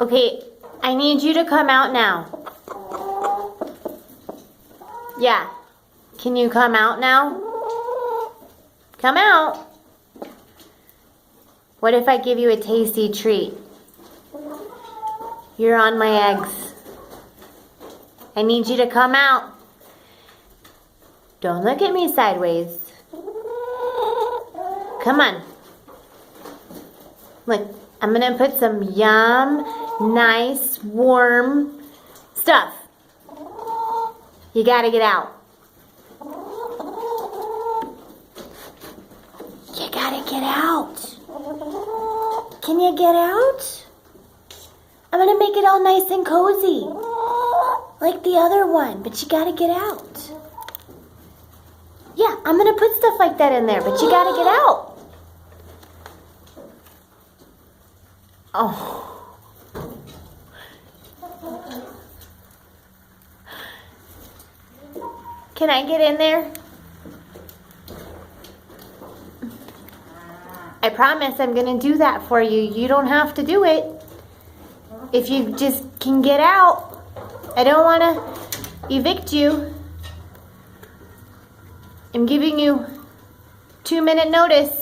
Okay, I need you to come out now. Yeah. Can you come out now? Come out. What if I give you a tasty treat? You're on my eggs. I need you to come out. Don't look at me sideways. Come on. Look, I'm gonna put some yum, nice, warm stuff. You gotta get out. You gotta get out. Can you get out? I'm gonna make it all nice and cozy. Like the other one, but you gotta get out. Yeah, I'm gonna put stuff like that in there, but you gotta get out. Oh. Can I get in there? I promise I'm gonna do that for you. You don't have to do it. If you just can get out. I don't wanna evict you. I'm giving you 2-minute notice.